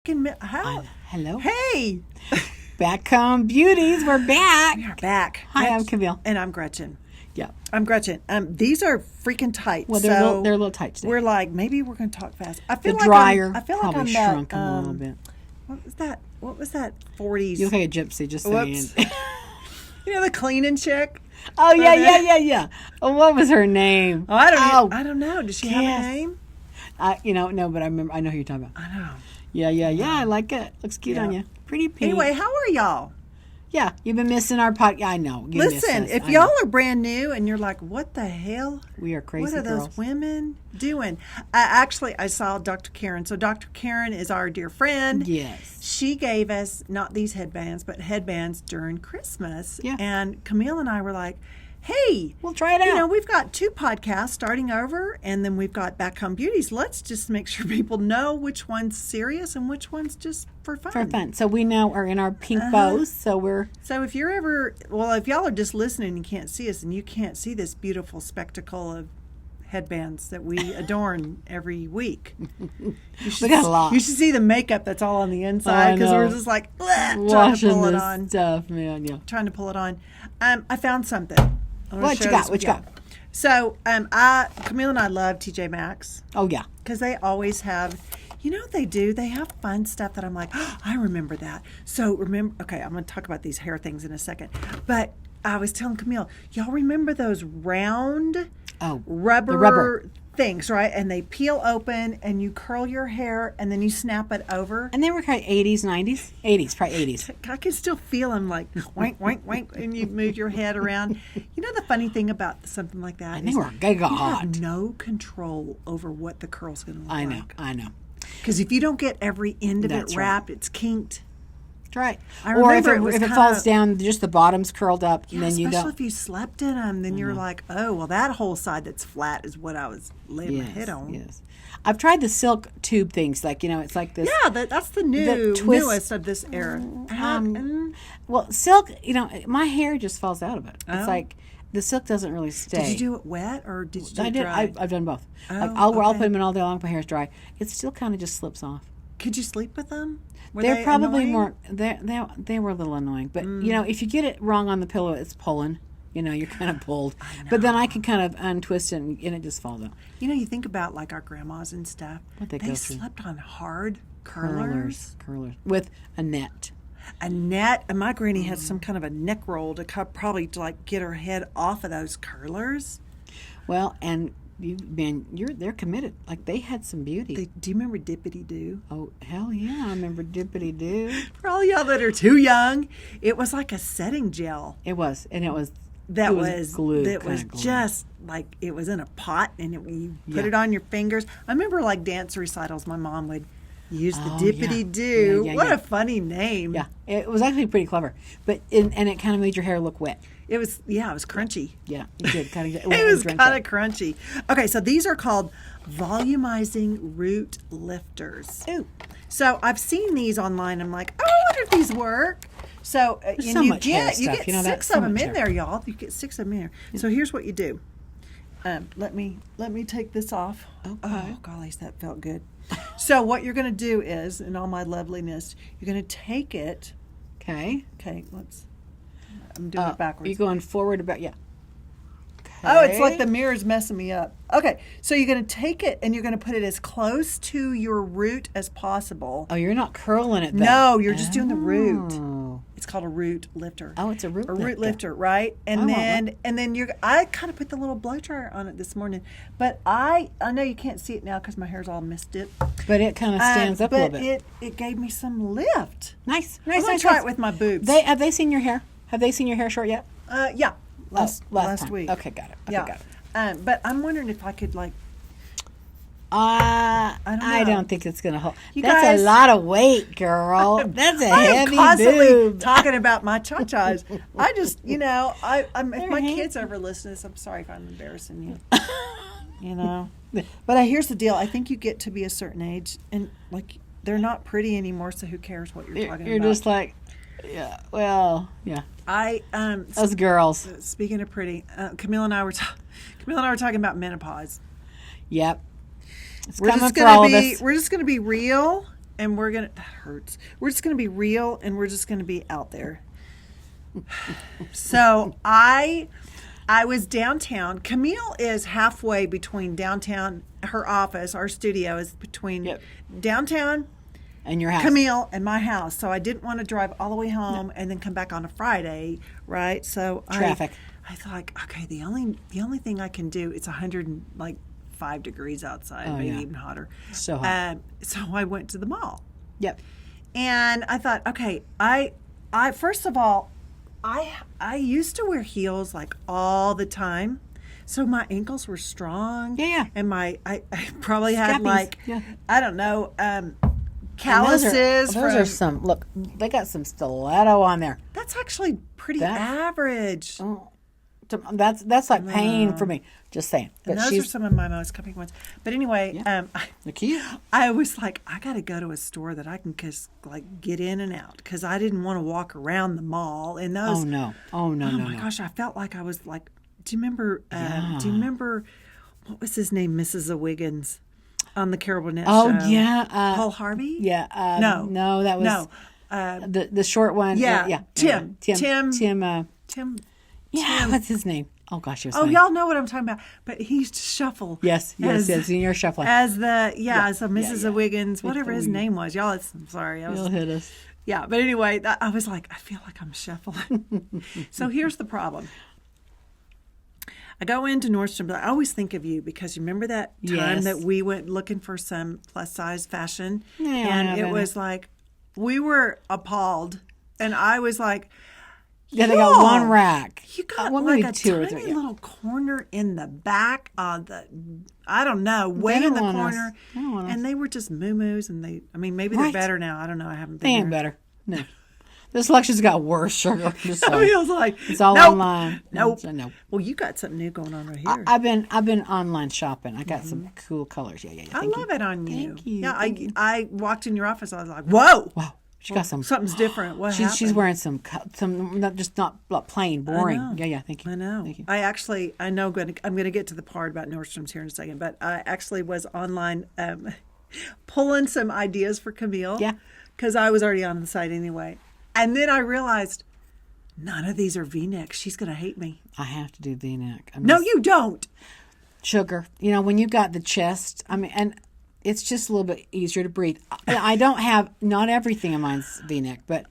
freaking how? Hello. Hey. Back come beauties. We're back. We are back. Hi, I'm Camille. And I'm Gretchen. Yeah. I'm Gretchen. These are freaking tight. Well, they're a little tight today. We're like, maybe we're going to talk fast. I feel the like dryer I feel probably like shrunk them a little bit. What was that? 40s. You look like a gypsy, just saying. You know the cleaning chick? Oh, yeah. Oh, what was her name? Oh, I don't know. Does she have a name? No, but I remember. I know who you're talking about. I know. Yeah. I like it. Looks cute on you. Pretty pink. Anyway, how are y'all? Yeah, you've been missing our podcast. I know. Listen, if y'all are brand new and you're like, what the hell? We are crazy What are girls. those women doing? I saw Dr. Karen. So Dr. Karen is our dear friend. Yes. She gave us not these headbands, but headbands during Christmas. Yeah. And Camille and I were like, hey, we'll try it out. You know, we've got 2 podcasts starting over, and then we've got Back Home Beauties. Let's just make sure people know which one's serious and which one's just for fun. For fun. So we now are in our pink bows. So if you're ever, if y'all are just listening and can't see us, and you can't see this beautiful spectacle of headbands that we adorn every week. We got a lot. You should see the makeup that's all on the inside, because we're just like trying to pull it on. Stuff, man. Yeah. Trying to pull it on. I found something. What you got? So, Camille and I love TJ Maxx. Oh, yeah. Because they always have, you know what they do? They have fun stuff that I'm like, oh, I remember that. So, I'm going to talk about these hair things in a second. But I was telling Camille, y'all remember those round rubber things, right? And they peel open and you curl your hair and then you snap it over. And they were kind of 80s, 90s? 80s, probably 80s. I can still feel them like wank, wank, wank, and you move your head around. You know the funny thing about something like that? And they were giga hot. You have no control over what the curl's going to look like. I know. Because if you don't get every end of it wrapped, it's kinked. That's right. Or if it falls down, just the bottom's curled up, and then you don't. Especially if you slept in them, then you're like, oh, well, that whole side that's flat is what I was laying my head on. Yes. I've tried the silk tube things, it's like this. Yeah, that's the newest of this era. Well, silk, my hair just falls out of it. It's like the silk doesn't really stay. Did you do it wet or did you do it dry? I've done both. Oh, I'll put them in all day long if my hair's dry. It still kind of just slips off. Could you sleep with them? They're probably more. They were a little annoying, but if you get it wrong on the pillow, it's pulling. You're kind of pulled. But then I can kind of untwist it, and it just falls out. You think about like our grandmas and stuff. They slept on hard curlers with a net. A net, and my granny had some kind of a neck roll to probably to get her head off of those curlers. Well, and. They're committed. Like they had some beauty. Do you remember Dippity Doo? Oh, hell yeah, I remember Dippity Doo. For all y'all that are too young, it was like a setting gel. It was, and it was glue. That was just like it was in a pot, and you put it on your fingers. I remember like dance recitals. My mom would use the Dippity Doo. What a funny name. Yeah, it was actually pretty clever, and it kind of made your hair look wet. It was crunchy. Yeah, it did kind of. It was kind of crunchy. Okay, so these are called volumizing root lifters. Ooh. So I've seen these online. I'm like, oh, I wonder if these work. So you get 6 of them in there, y'all. You get 6 of them in there. Yeah. So here's what you do. Let me take this off. Okay. Oh, golly, that felt good. So what you're going to do is, in all my loveliness, you're going to take it. Okay. Okay, I'm doing it backwards. You're going forward about, yeah. Okay. Oh, it's like the mirror's messing me up. Okay, so you're going to take it and you're going to put it as close to your root as possible. Oh, you're not curling it, though. No, you're just doing the root. It's called a root lifter. Oh, it's a root lifter. A root lifter, right? And then I kind of put the little blow dryer on it this morning, but I know you can't see it now because my hair's all misted. But it kind of stands up a little bit. But it gave me some lift. Nice. I'm going to try it with my boobs. Have they seen your hair? Have they seen your hair short yet? Yeah. Last time. week. Okay, got it. Got it. But I'm wondering if I could I don't think it's going to hold. That's a lot of weight, girl. That's a heavy constantly boob. talking about my cha-chas. I just, if my kids ever listen to this, I'm sorry if I'm embarrassing you. But here's the deal. I think you get to be a certain age, and they're not pretty anymore. So who cares what you're talking about? You're just like, yeah. Well, yeah. Those girls. Speaking of pretty, Camille and I were talking about menopause. Yep. It's coming for all of us. We're just going to be real and that hurts. We're just gonna be real, and we're just gonna be out there. So I was downtown. Camille is halfway between downtown. Her office, our studio, is between downtown And your house. Camille and my house. So I didn't want to drive all the way home and then come back on a Friday, right? So Traffic. I thought, okay, the only thing I can do, it's 105 degrees outside, maybe even hotter. So hot. So I went to the mall. Yep. And I thought, okay, I first of all, I used to wear heels like all the time, so my ankles were strong. Yeah. And I probably had Scappies. I don't know, calluses. Those are some. Look, they got some stiletto on there. That's actually pretty average. Oh, that's like pain for me. Just saying. But And those are some of my most comfy ones. But anyway, they're cute. I was like, I got to go to a store that I can just get in and out, because I didn't want to walk around the mall in those. Oh no. my gosh, I felt like I was like. Do you remember? Do you remember what was his name? Mrs. Wiggins on the Carol Burnett show. Oh yeah. Paul Harvey. Yeah. No, that was the short one. Yeah. Tim. Yeah. What's his name? Oh gosh, it was. Oh, y'all know what I'm talking about. But he used to shuffle. Yes. You're shuffling as a Mrs. Wiggins, whatever his name was. Y'all, I'm sorry. You'll hit us. Yeah, but anyway, I was like, I feel like I'm shuffling. So here's the problem. I go into Nordstrom, but I always think of you, because you remember that time that we went looking for some plus size fashion, and it was like we were appalled, and I was like, yeah, they got one rack. You got maybe a two or tiny three, little corner in the back of the, I don't know, way in the corner, and they were just moo-moos, and maybe they're better now. I don't know. I haven't been They ain't better. No. The selection's got worse, sugar. I was like, it's all online. Nope. No. Well, you got something new going on right here. I've been online shopping. I got some cool colors. Yeah. I love it on you. Thank you. Yeah, I walked in your office. I was like, whoa. Wow. She got some. Something's different. What happened? She's wearing some not plain, boring. I know. Yeah. Thank you. I know. Thank you. I know. I'm going to get to the part about Nordstrom's here in a second, but I actually was online pulling some ideas for Camille. Yeah. Because I was already on the site anyway. And then I realized none of these are V-necks. She's going to hate me. I have to do V-neck. No, you don't. Sugar. When you got the chest, and it's just a little bit easier to breathe. I don't have, not everything of mine's V-neck, but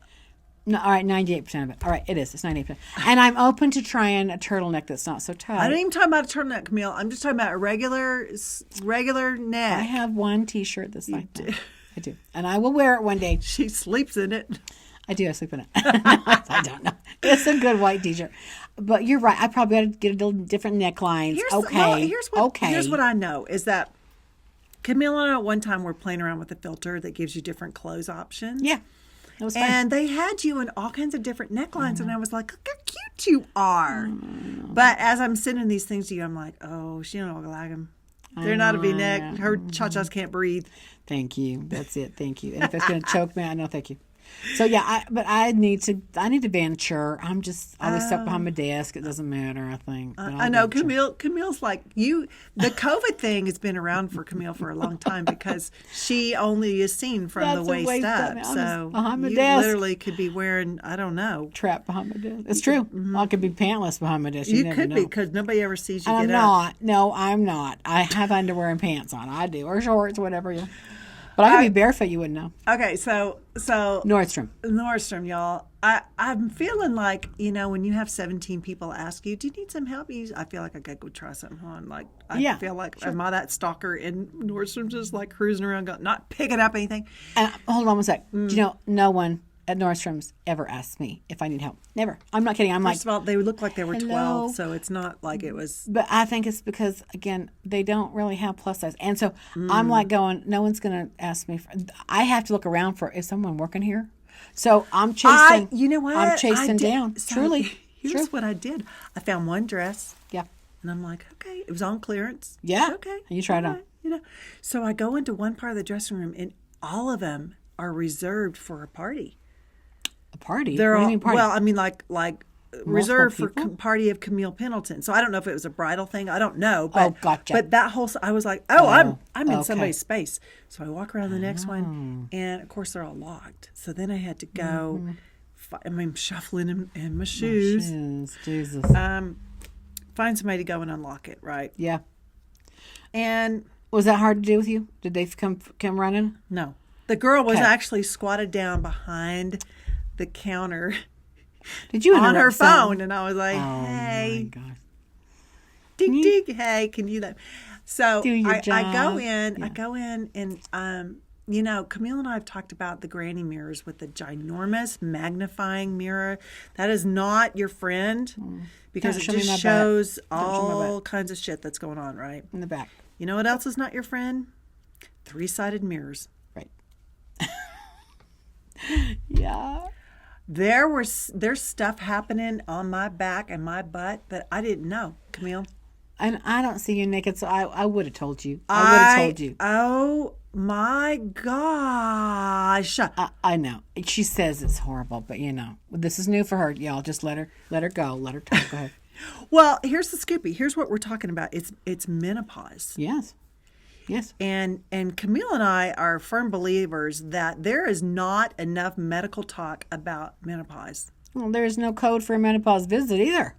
no, all right, 98% of it. All right, it is. It's 98%. And I'm open to trying a turtleneck that's not so tight. I don't even talk about a turtleneck, Camille. I'm just talking about a regular neck. I have one T-shirt that's like that. I do. And I will wear it one day. She sleeps in it. I do. I sleep in it. I don't know. It's a good white T-shirt. But you're right. I probably got to get a little different necklines. Here's what I know is that Camille and I at one time were playing around with a filter that gives you different clothes options. Yeah. That was fun. And they had you in all kinds of different necklines. And I was like, look how cute you are. But as I'm sending these things to you, I'm like, oh, she don't look like them. They're not a V-neck. Her cha-chas can't breathe. Thank you. That's it. Thank you. And if it's going to choke me, I know. Thank you. So yeah, I need to venture. I'm just always stuck behind my desk. It doesn't matter, I think. I know Camille's like you. The COVID thing has been around for Camille for a long time because she only is seen from the waist up. So behind my you desk. literally could be wearing, I don't know, trapped behind my desk. It's true. I could be pantless behind my desk. You could be because nobody ever sees you. I'm get not. up. No, I'm not. I have underwear and pants on. I do, or shorts, whatever. Yeah. But I could be barefoot. You wouldn't know. Okay, so Nordstrom, y'all. I'm feeling like, when you have 17 people ask you, do you need some help? I feel like I gotta go try something on. Like I feel like am I that stalker in Nordstrom, just like cruising around, not picking up anything? And hold on one sec. Do you know no one at Nordstrom's ever asked me if I need help? Never. I'm not kidding. First of all, they look like they were 12, so it's not like it was. But I think it's because, again, they don't really have plus size. And so I'm like going, no one's going to ask me. I have to look around for, is someone working here? So I'm chasing. You know what? I'm chasing down. So Truly. Here's what I did. I found one dress. Yeah. And I'm like, okay, it was on clearance. Yeah. Okay. And you tried it on. So I go into one part of the dressing room, and all of them are reserved for a party. A party? They're what do all, you mean party? Well, I mean like reserved for party of Camille Pendleton. So I don't know if it was a bridal thing. I don't know. But, gotcha. But that whole, I was like, I'm in somebody's space. So I walk around the next one, and of course they're all locked. So then I had to go. I'm shuffling in my shoes. Jesus. Find somebody to go and unlock it. Right. Yeah. And was that hard to do with you? Did they come running? No. The girl was actually squatted down behind the counter. Did you on her phone? And I was like, hey, my gosh. Ding ding, hey, can you that? So I go in, and Camille and I have talked about the granny mirrors with the ginormous magnifying mirror. That is not your friend because it just shows all kinds of shit that's going on, right? In the back. You know what else is not your friend? 3-sided mirrors. Right. Yeah. There's stuff happening on my back and my butt that I didn't know, Camille. And I don't see you naked, so I would have told you. I would have told you. Oh my gosh! I know. She says it's horrible, but this is new for her. Y'all just let her go. Let her talk. Go ahead. Well, here's the scoopy. Here's what we're talking about. It's menopause. Yes. Yes. And Camille and I are firm believers that there is not enough medical talk about menopause. Well, there is no code for a menopause visit either.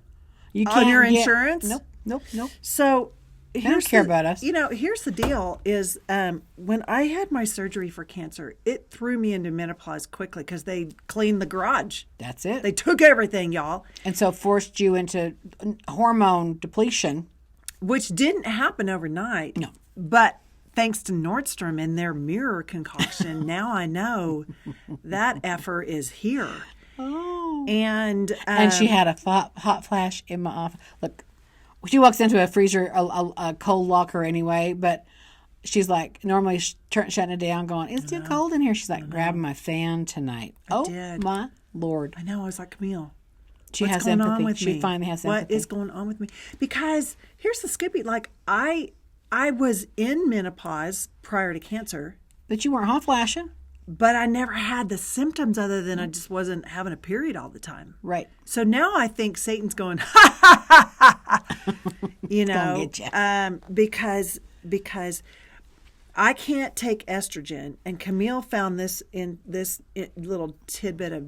You can't on your insurance? Nope. So they don't care about us. Here's the deal is when I had my surgery for cancer, it threw me into menopause quickly because they cleaned the garage. That's it. They took everything, y'all. And so forced you into hormone depletion. Which didn't happen overnight. No. But thanks to Nordstrom and their mirror concoction, now I know that effer is here. Oh. And she had a hot flash in my office. Look, she walks into a freezer, a cold locker anyway, but she's like, normally shutting it down, going, it's too cold in here. She's like, grabbing my fan tonight. I did. My Lord. I know. I was like, Camille. She has empathy. She finally has empathy. What is going on with me? Because here's the skippy. Like, I was in menopause prior to cancer. But you weren't hot flashing. But I never had the symptoms other than I just wasn't having a period all the time. Right. So now I think Satan's going, ha, ha, ha, ha, ha. Get you. Because I can't take estrogen. And Camille found this in this little tidbit of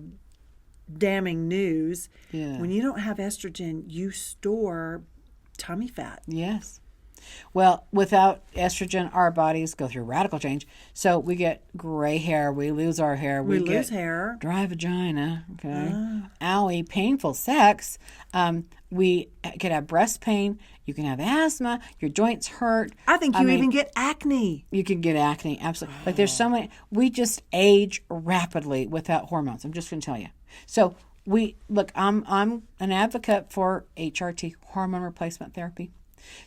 damning news. Yeah. When you don't have estrogen, you store tummy fat. Yes. Well, without estrogen, our bodies go through radical change. So we get gray hair. We lose our hair. We lose hair. Dry vagina. Okay. Owie, painful sex. We could have breast pain. You can have asthma. Your joints hurt. I think you even get acne. You can get acne. Absolutely. Like there's so many. We just age rapidly without hormones. I'm just going to tell you. So I'm an advocate for HRT, hormone replacement therapy.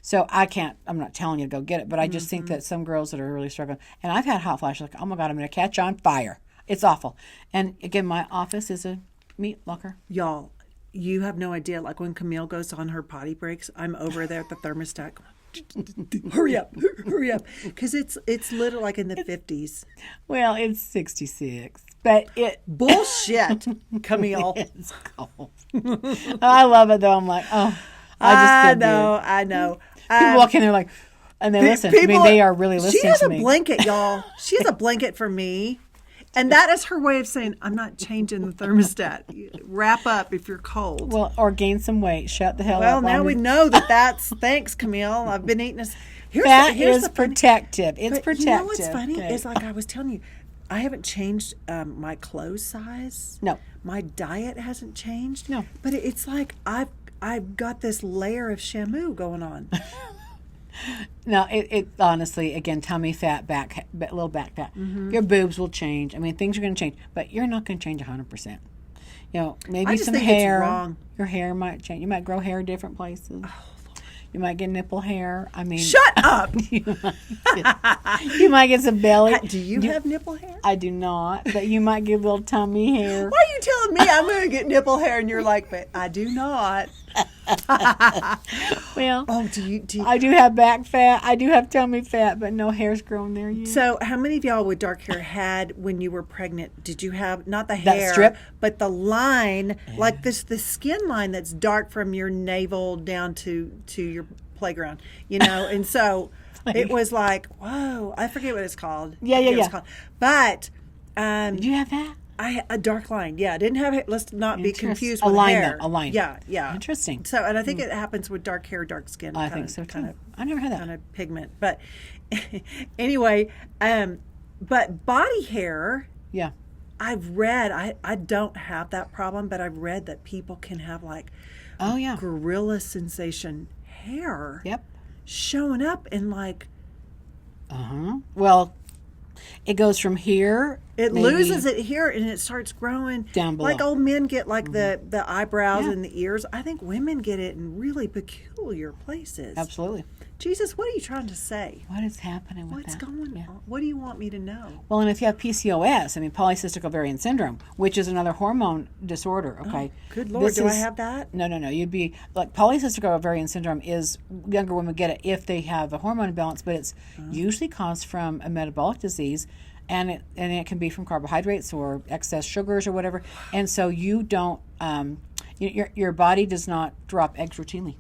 So I'm not telling you to go get it, but I just think that some girls that are really struggling, and I've had hot flashes, like, oh my God, I'm going to catch on fire. It's awful. And again, my office is a meat locker. Y'all, you have no idea. Like when Camille goes on her potty breaks, I'm over there at the thermostat going, hurry up. Because it's literally like in the 50s. Well, it's 66. But bullshit, Camille. It's cold. I love it, though. I'm like, oh. I know. People walk in there like, and they listen. They are really listening to me. She has a blanket, y'all. She has a blanket for me. And that is her way of saying, I'm not changing the thermostat. Wrap up if you're cold. Well, or gain some weight. Shut the hell up. Well, now we know that's, thanks, Camille. I've been eating this. That is protective. It's protective. You know what's funny is like I was telling you, I haven't changed my clothes size. No. My diet hasn't changed. No. But it's like I've got this layer of shamu going on. No, it honestly, again, tummy fat, little back fat. Mm-hmm. Your boobs will change. I mean, things are going to change, but you're not going to change 100%. Maybe some hair. It's wrong. Your hair might change. You might grow hair different places. Oh, you might get nipple hair. I mean, shut up. You might get some belly. Do you have nipple hair? I do not, but you might get a little tummy hair. Why are you telling me I'm going to get nipple hair and you're like, but I do not. Well, do you? I do have back fat. I do have tummy fat, but no hair's growing there yet. So, how many of y'all with dark hair had when you were pregnant? Did you have not the hair, strip? but the line, like the skin line that's dark from your navel down to your playground, And so it was like, whoa, I forget what it's called. Yeah. It's called. But did you have that? A dark line. Yeah, I didn't have it. Let's not be confused with a line, hair. Though, a line. Yeah. Interesting. So, and I think it happens with dark hair, dark skin. I think so too. I never had that. Kind of pigment, but anyway, but body hair. Yeah. I've read. I don't have that problem, but I've read that people can have like, gorilla sensation hair. Yep. Showing up in like. Well, it goes from here. It loses it here and it starts growing down below. Like old men get like the eyebrows and the ears. I think women get it in really peculiar places. Absolutely. Jesus, what are you trying to say? What is happening with What's that? going on? What do you want me to know? Well, and if you have PCOS, polycystic ovarian syndrome, which is another hormone disorder, okay? Oh, good Lord, do I have that? No. You'd be, like, polycystic ovarian syndrome is, younger women get it if they have a hormone imbalance, but it's usually caused from a metabolic disease, and it can be from carbohydrates or excess sugars or whatever, and so you don't, your body does not drop eggs routinely.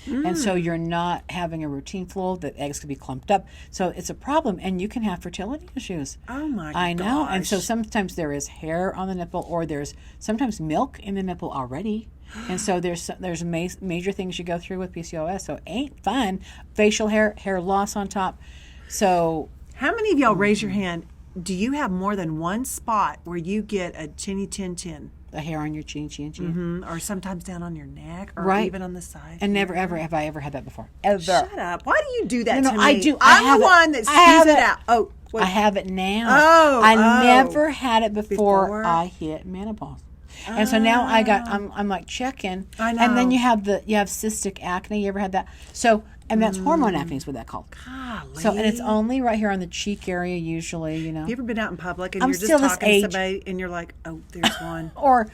And so you're not having a routine flow. The eggs could be clumped up. So it's a problem, and you can have fertility issues. Oh, my I know. gosh. And so sometimes there is hair on the nipple, or there's sometimes milk in the nipple already. And so there's major things you go through with PCOS. So it ain't fun. Facial hair loss on top. So how many of y'all raise your hand? Do you have more than one spot where you get a chinny chin chin? the hair on your chin. Or sometimes down on your neck, or right. even on the side. And never, ever have I ever had that before. Ever. Shut up. Why do you do that No, to me? I do. I'm the one that sees it out. Oh, wait. I have it now. I never had it before I hit menopause. And so now I'm like checking. I know. And then you have cystic acne. You ever had that? So, and that's hormone acne is what that's called. Golly. So, and it's only right here on the cheek area usually, you know. Have you ever been out in public and I'm you're just still this talking to age. somebody and you're like, oh, there's one. Or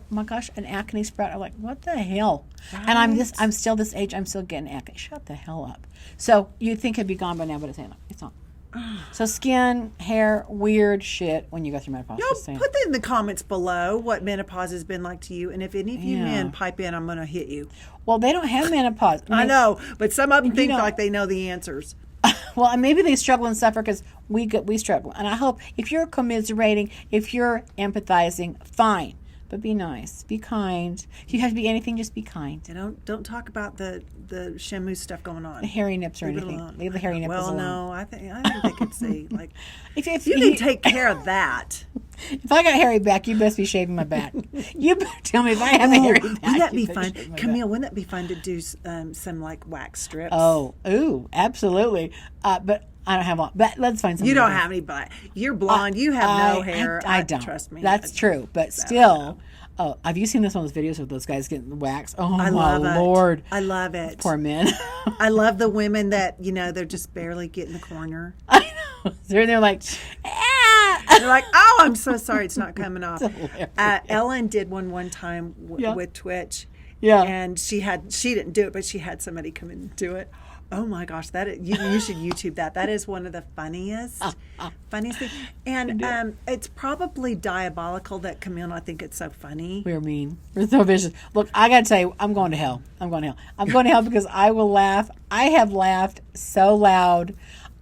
my gosh, an acne sprout. I'm like, what the hell? Right. And I'm still this age. I'm still getting acne. Shut the hell up. So you'd think it'd be gone by now, but it's not. It's not. So skin, hair, weird shit when you go through menopause. Y'all put that in the comments below what menopause has been like to you. And if any of you men pipe in, I'm going to hit you. Well, they don't have menopause. I know, but some of them think like they know the answers. Well, and maybe they struggle and suffer because we struggle. And I hope if you're commiserating, if you're empathizing, fine. But be nice, be kind. If you have to be anything, just be kind. And don't talk about the shamu stuff going on. The hairy nips or anything. Leave the hairy nipples alone. Well, no, I think they could see. Like, if you can take care of that. If I got hairy back, you best be shaving my back. You better tell me if I have a hairy back. Wouldn't that be fun, Camille? Wouldn't that be fun to do some like wax strips? Ooh, absolutely. But I don't have one. But let's find something. You don't have any, but you're blonde. You have no hair. I don't. Trust me. That's true. But still, have you seen one of those videos of those guys getting the wax? Oh, my Lord. I love it. Poor men. I love the women that, they're just barely getting the corner. I know. They're like, They're like, oh, I'm so sorry. It's not coming off. Ellen did one time with Twitch. Yeah. And she didn't do it, but she had somebody come in and do it. Oh my gosh, you should YouTube that. That is one of the funniest things. And it's probably diabolical that Camille and I think it's so funny. We're mean. We're so vicious. Look, I gotta tell you, I'm going to hell. I'm going to hell because I will laugh. I have laughed so loud.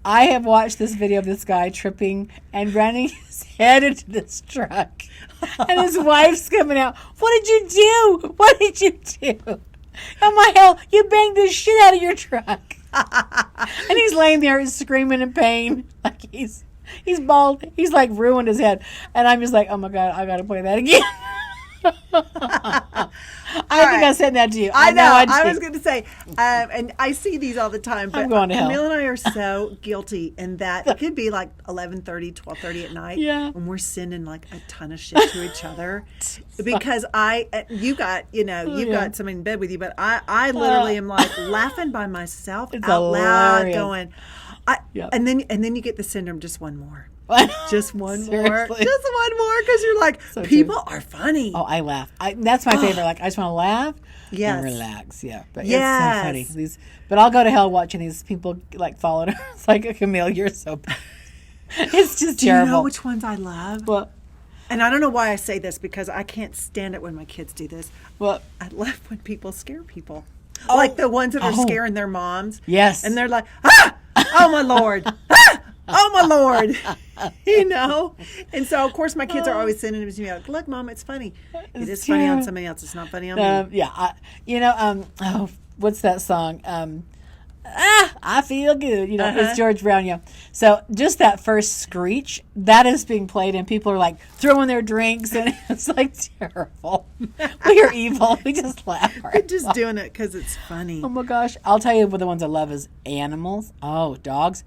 I have watched this video of this guy tripping and running his head into this truck. And his wife's coming out. What did you do? What did you do? Oh my hell, you banged the shit out of your truck. And he's laying there screaming in pain. Like he's bald. He's like ruined his head. And I'm just like, oh my God, I gotta play that again. I think I said that to you. I know. I was going to say, and I see these all the time, but I'm going to hell. Camille and I are so guilty in that it could be like 11:30, 12:30 at night, when we're sending like a ton of shit to each other. Because you've got someone in bed with you, but I literally am like laughing by myself out loud, going, and then you get the syndrome, just one more. Just one more. Seriously. Just one more, because you're like, So people true. are funny. Oh, I laugh. That's my favorite. Like, I just want to laugh Yes. and relax. Yeah, but Yes. it's so funny. But I'll go to hell watching these people like following her. It's like, Camille, you're so bad. It's just Do terrible. you know which ones I love? Well, And I don't know why I say this, because I can't stand it when my kids do this. well, I love when people scare people. Like the ones that are scaring their moms. Yes. And they're like, ah! Oh, my Lord. Ah! Oh, my Lord. You know? And so, of course, my kids are always sending them to me like, look, Mom, it's funny. It is funny on somebody else. It's not funny on me. yeah. What's that song? I feel good. You know, it's George Brown. Yeah. So just that first screech, that is being played, and people are like throwing their drinks, and it's like terrible. We are evil. We just laugh. We're just doing it because it's funny. Oh my gosh. I'll tell you what the ones I love is animals. Oh, dogs.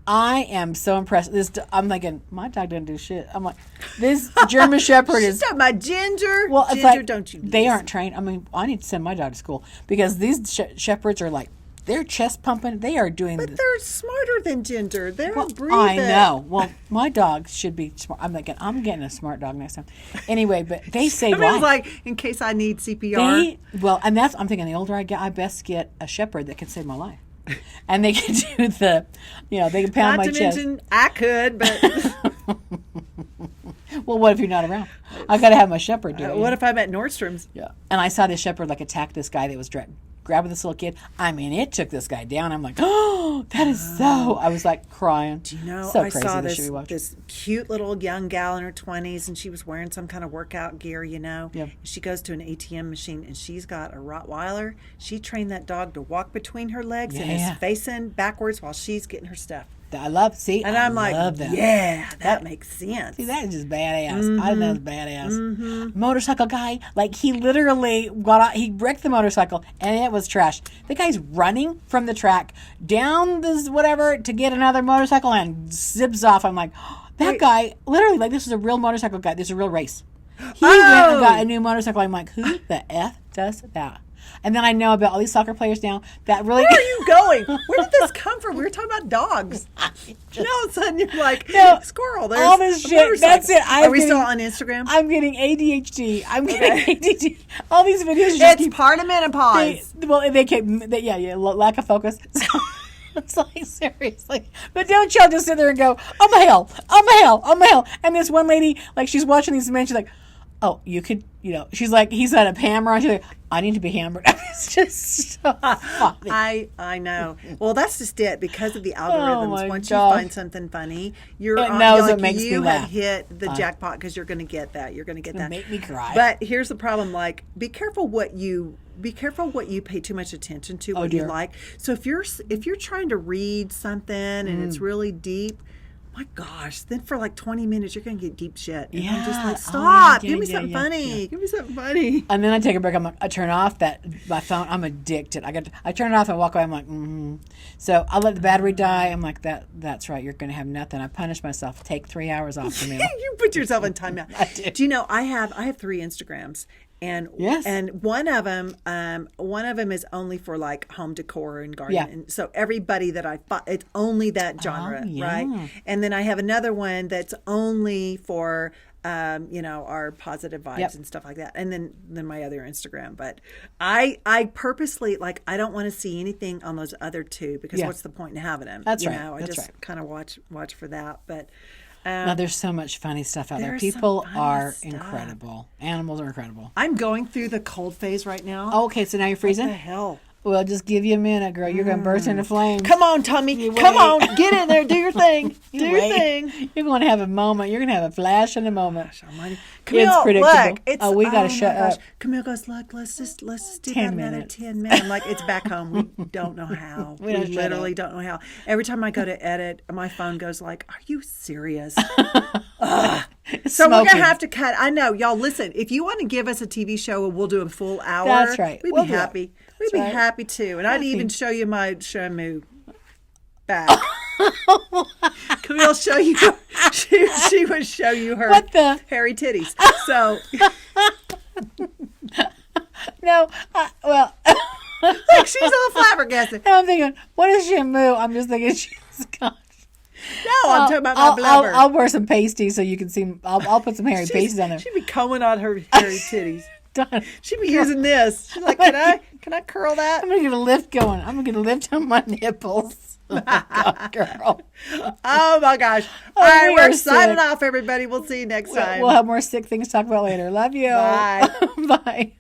I am so impressed. I'm thinking, my dog didn't do shit. I'm like, this German Shepherd is. She's talking about Ginger. Well, it's Ginger, like, don't you? They aren't trained. I mean, I need to send my dog to school, because these shepherds are like, they're chest pumping. They are doing But they're smarter than Ginger. They're breathing. I know. Well, my dog should be smart. I'm thinking, I'm getting a smart dog next time. Anyway, but they save I lives. was like, in case I need CPR. I'm thinking the older I get, I best get a shepherd that can save my life. And they can do they can pound Not my to chest. mention, I could, but Well, what if you're not around? I got to have my shepherd do it. what if I'm at Nordstrom's? Yeah. And I saw this shepherd like attack this guy that was grabbing this little kid. I mean, it took this guy down. I'm like, oh, that is so. I was like crying. Do you know, so I crazy saw that should be watched. this cute little young gal in her 20s, and she was wearing some kind of workout gear, you know. Yeah. She goes to an ATM machine, and she's got a Rottweiler. She trained that dog to walk between her legs and is facing backwards while she's getting her stuff. I love, see, And I'm like, love that. yeah, that makes sense. See, that is just badass. I think that's badass. Motorcycle guy, like, he literally got out, he wrecked the motorcycle, and it was trash. The guy's running from the track down this whatever to get another motorcycle and zips off. I'm like, that guy, literally, like, this is a real motorcycle guy. This is a real race. He went and got a new motorcycle. I'm like, who the F does that? And then I know about all these soccer players now that really. Where are you going? Where did this come from? We were talking about dogs. And all of a sudden you're like, squirrel. There's all this a shit. motorcycle. That's it. Are we still on Instagram? I'm getting ADHD. I'm getting ADD. All these videos. It's part of menopause. They keep. Lack of focus. It's like, seriously. But don't y'all just sit there and go, oh my hell, oh my hell, oh my hell. And this one lady, like, she's watching these men, she's like, oh, you could, she's like, he's got a hammer on. She's like, I need to be hammered. It's just so funny. I know. Well, that's just it. Because of the algorithms, once you find something funny, it knows it makes me you laugh. have hit the jackpot, because you're going to get that. You're going to get that. Make me cry. But here's the problem. Like, be careful what you pay too much attention to, what you like. So if you're trying to read something and it's really deep, my gosh, then for like 20 minutes you're going to get deep shit. And I'm just like, stop. Give me something funny. Give me something funny. And then I take a break. I'm like, I turn off my phone. I'm addicted. I turn it off and walk away. I'm like, So I let the battery die. I'm like, that's right. You're going to have nothing. I punish myself. Take 3 hours off from me. You put yourself in timeout. I did. Do you know, I have 3 Instagrams. And one of them is only for like home decor and garden. Yeah. And so everybody that it's only that genre, right? And then I have another one that's only for our positive vibes and stuff like that. And then my other Instagram. But I purposely, like, I don't want to see anything on those other 2, because what's the point in having them? That's right. I just kind of watch for that. But now, there's so much funny stuff out there. People are incredible. Animals are incredible. I'm going through the cold phase right now. Oh, okay, so now you're freezing? What the hell? Well, just give you a minute, girl. You're going to burst into flames. Come on, Tommy. Come on. Get in there. Do your thing. Do your thing. You're going to have a moment. You're going to have a flash in a moment. Camille, it's predictable. Look, we got to shut up. Camille goes, look, let's just do 10 that minutes. another 10 minutes. I'm like, it's back home. We don't know how. we literally don't know how. Every time I go to edit, my phone goes like, are you serious? So we're going to have to cut. I know. Y'all, listen, if you want to give us a TV show and we'll do a full hour, that's right. We'd be happy. We'd be happy too. And I'd even show you my shamu back. Camille show you. She would show you her hairy titties. So no, well, like she's all flabbergasted. I'm thinking, what is shamu? I'm just thinking she's got No, I'm talking about my blubber. I'll wear some pasties so you can see. I'll put some hairy pasties on there. She'd be combing out her hairy titties. She'd be using this. She's like, can I curl that? I'm gonna get a lift going. I'm gonna get a lift on my nipples. Oh my God, girl. Oh my gosh. All right, we're signing off, everybody. We'll see you next time. We'll have more sick things to talk about later. Love you. Bye. Bye.